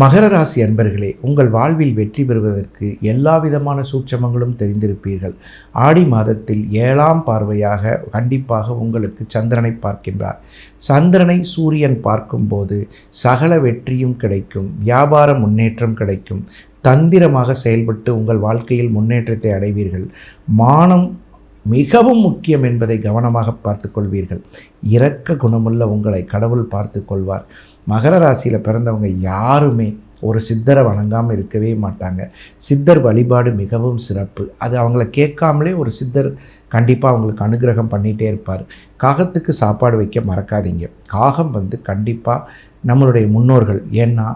மகர ராசி அன்பர்களே, உங்கள் வாழ்வில் வெற்றி பெறுவதற்கு எல்லா விதமான சூட்சமங்களும் தெரிந்திருப்பீர்கள். ஆடி மாதத்தில் 7ஆம் பார்வையாக கண்டிப்பாக உங்களுக்கு சந்திரனை பார்க்கின்றார். சந்திரனை சூரியன் பார்க்கும்போது சகல வெற்றியும் கிடைக்கும், வியாபார முன்னேற்றம் கிடைக்கும், தந்திரமாக செயல்பட்டு உங்கள் வாழ்க்கையில் முன்னேற்றத்தை அடைவீர்கள். மானம் மிகவும் முக்கியம் என்பதை கவனமாக பார்த்து கொள்வீர்கள். இரக்க குணமுள்ள உங்களை கடவுள் பார்த்து கொள்வார். மகர ராசியில் பிறந்தவங்க யாருமே ஒரு சித்தரை வணங்காமல் இருக்கவே மாட்டாங்க. சித்தர் வழிபாடு மிகவும் சிறப்பு. அது அவங்கள கேட்காமலே ஒரு சித்தர் கண்டிப்பாக அவங்களுக்கு அனுகிரகம் பண்ணிகிட்டே இருப்பார். காகத்துக்கு சாப்பாடு வைக்க மறக்காதீங்க. காகம் கண்டிப்பாக நம்மளுடைய முன்னோர்கள். ஏன்னா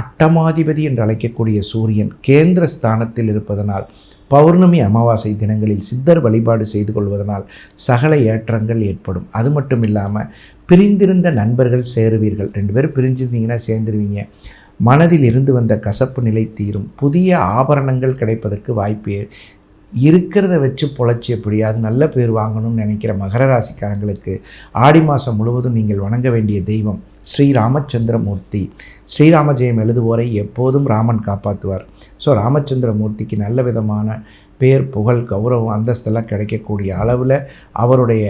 அட்டமாதிபதி என்று அழைக்கக்கூடிய சூரியன் கேந்திர ஸ்தானத்தில் இருப்பதனால் பௌர்ணமி அமாவாசை தினங்களில் சித்தர் வழிபாடு செய்து கொள்வதனால் சகல ஏற்றங்கள் ஏற்படும். அது மட்டும் இல்லாமல் பிரிந்திருந்த நண்பர்கள் சேருவீர்கள். 2 பேர் பிரிஞ்சிருந்தீங்கன்னா சேர்ந்துருவீங்க. மனதில் இருந்து வந்த கசப்பு நிலை தீரும். புதிய ஆபரணங்கள் கிடைப்பதற்கு வாய்ப்பு இருக்கிறத வச்சு பொழைச்சி எப்படியாவது நல்ல பேர் வாங்கணும்னு நினைக்கிற மகர ராசிக்காரங்களுக்கு ஆடி மாதம் முழுவதும் நீங்கள் வணங்க வேண்டிய தெய்வம் ஸ்ரீ ராமச்சந்திரமூர்த்தி. ஸ்ரீராம ஜெயம் எழுதுவோரை எப்போதும் ராமன் காப்பாற்றுவார். ஸோ ராமச்சந்திரமூர்த்திக்கு நல்ல விதமான பேர், புகழ், கௌரவம், அந்தஸ்தெல்லாம் கிடைக்கக்கூடிய அளவில் அவருடைய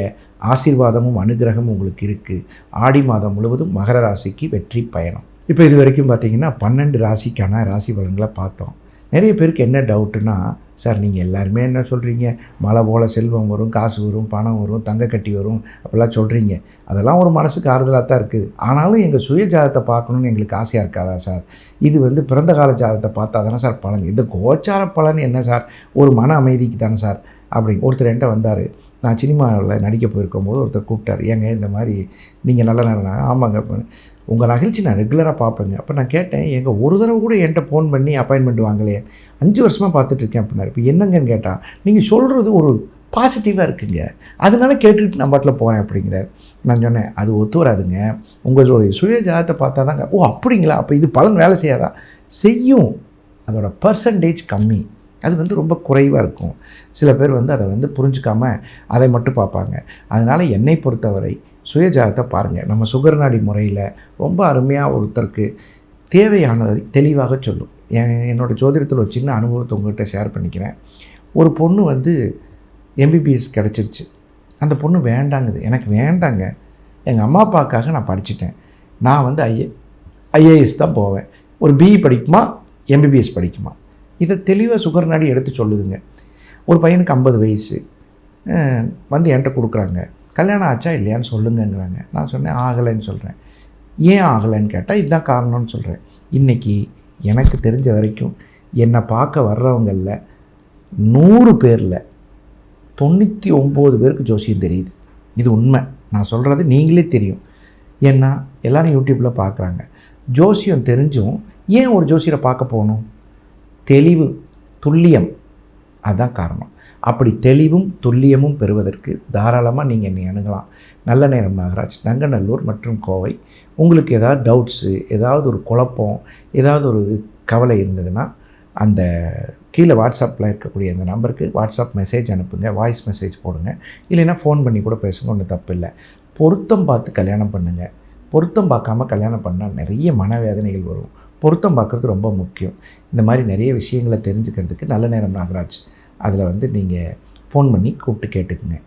ஆசீர்வாதமும் அனுகிரகமும் உங்களுக்கு இருக்குது. ஆடி மாதம் முழுவதும் மகர ராசிக்கு வெற்றி பயணம். இப்போ இது வரைக்கும் பார்த்திங்கன்னா 12 ராசிக்கான ராசி பலன்களை பார்த்தோம். நிறைய பேருக்கு என்ன டவுட்டுன்னா, சார் நீங்கள் எல்லாருமே என்ன சொல்கிறீங்க, மழை போல் செல்வம் வரும், காசு வரும், பணம் வரும், தங்க கட்டி வரும் அப்படிலாம் சொல்கிறீங்க. அதெல்லாம் ஒரு மனசுக்கு ஆறுதலாக தான் இருக்குது. ஆனாலும் எங்கள் சுய ஜாதகத்தை பார்க்கணுன்னு எங்களுக்கு ஆசையாக இருக்காதா சார்? இது பிறந்த கால ஜாதகத்தை பார்த்தா தானே சார் பலன். இந்த கோச்சார பலன் என்ன சார்? ஒரு மன அமைதிக்கு தானே சார் அப்படி. ஒருத்தர் என்கிட்ட வந்தார். நான் சினிமாவில் நடிக்க போயிருக்கும் போது ஒருத்தர் கூப்பிட்டார். ஏங்க இந்த மாதிரி நீங்கள் நல்ல நேரம். ஆமாங்க, உங்கள் நிகழ்ச்சி நான் ரெகுலராக பார்ப்பேங்க. அப்போ நான் கேட்டேன், எங்கள் ஒரு தடவை கூட என்கிட்ட ஃபோன் பண்ணி அப்பாயின்மெண்ட் வாங்கலையே, 5 வருஷமாக பார்த்துட்ருக்கேன் அப்படின்னாரு. இப்போ என்னங்கன்னு கேட்டால், நீங்கள் சொல்கிறது ஒரு பாசிட்டிவாக இருக்குங்க, அதனால கேட்டுக்கிட்டு நான் பாட்டில் போகிறேன் அப்படிங்கிறார். நான் சொன்னேன், அது ஒத்து வராதுங்க, உங்களுடைய சுய ஜாதத்தை பார்த்தா தாங்க. ஓ அப்படிங்களா, அப்போ இது பலன் வேலை செய்யாதா? செய்யும், அதோட பர்சன்டேஜ் கம்மி, அது ரொம்ப குறைவாக இருக்கும். சில பேர் அதை புரிஞ்சுக்காமல் அதை மட்டும் பார்ப்பாங்க. அதனால் என்னை பொறுத்தவரை சுயஜாதத்தை பாருங்கள். நம்ம சுகர் நாடி முறையில் ரொம்ப அருமையாக ஒருத்தருக்கு தேவையானதை தெளிவாக சொல்லும். என்னோடய ஜோதிடத்தில் ஒரு சின்ன அனுபவத்தை உங்கள்கிட்ட ஷேர் பண்ணிக்கிறேன். ஒரு பொண்ணு எம்பிபிஎஸ் கிடச்சிருச்சு. அந்த பொண்ணு வேண்டாங்குது. எனக்கு வேண்டாங்க, எங்கள் அம்மா அப்பாவுக்காக நான் படிச்சுட்டேன், நான் ஐஏஎஸ் தான் போவேன், ஒரு பிஇ படிக்குமா எம்பிபிஎஸ் படிக்குமா, இதை தெளிவாக சுகர் நாடி எடுத்து சொல்லுதுங்க. ஒரு பையனுக்கு 50 வயசு என்கிட்ட கொடுக்குறாங்க. கல்யாணம் ஆச்சா இல்லையான்னு சொல்லுங்கங்கிறாங்க. நான் சொன்னேன் ஆகலைன்னு சொல்கிறேன். ஏன் ஆகலைன்னு கேட்டால் இதுதான் காரணம்னு சொல்கிறேன். இன்றைக்கி எனக்கு தெரிஞ்ச வரைக்கும் என்னை பார்க்க வர்றவங்களில் 100 பேரில் 99 பேருக்கு ஜோசியம் தெரியுது. இது உண்மை, நான் சொல்கிறது நீங்களே தெரியும். ஏன்னா எல்லோரும் யூடியூப்பில் பார்க்குறாங்க. ஜோசியம் தெரிஞ்சும் ஏன் ஒரு ஜோசியரை பார்க்க போகணும்? தெளிவு, துல்லியம், அதுதான் காரணம். அப்படி தெளிவும் துல்லியமும் பெறுவதற்கு தாராளமாக நீங்கள் என்னை அணுகலாம். நல்ல நேரம் நாகராஜ், நங்கநல்லூர் மற்றும் கோவை. உங்களுக்கு ஏதாவது டவுட்ஸு, ஏதாவது ஒரு குழப்பம், ஏதாவது ஒரு கவலை இருந்ததுன்னா அந்த கீழே வாட்ஸ்அப்பில் இருக்கக்கூடிய அந்த நம்பருக்கு வாட்ஸ்அப் மெசேஜ் அனுப்புங்க, வாய்ஸ் மெசேஜ் போடுங்க, இல்லைன்னா ஃபோன் பண்ணி கூட பேசுங்க, ஒன்றும் தப்பு இல்லை. பொருத்தம் பார்த்து கல்யாணம் பண்ணுங்கள். பொருத்தம் பார்க்காம கல்யாணம் பண்ணால் நிறைய மனவேதனைகள் வரும். பொருத்தம் பார்க்குறது ரொம்ப முக்கியம். இந்த மாதிரி நிறைய விஷயங்களை தெரிஞ்சுக்கிறதுக்கு நல்ல நேரம் நாகராஜ் அதில் நீங்கள் ஃபோன் பண்ணி கூப்பிட்டு கேட்டுக்குங்க.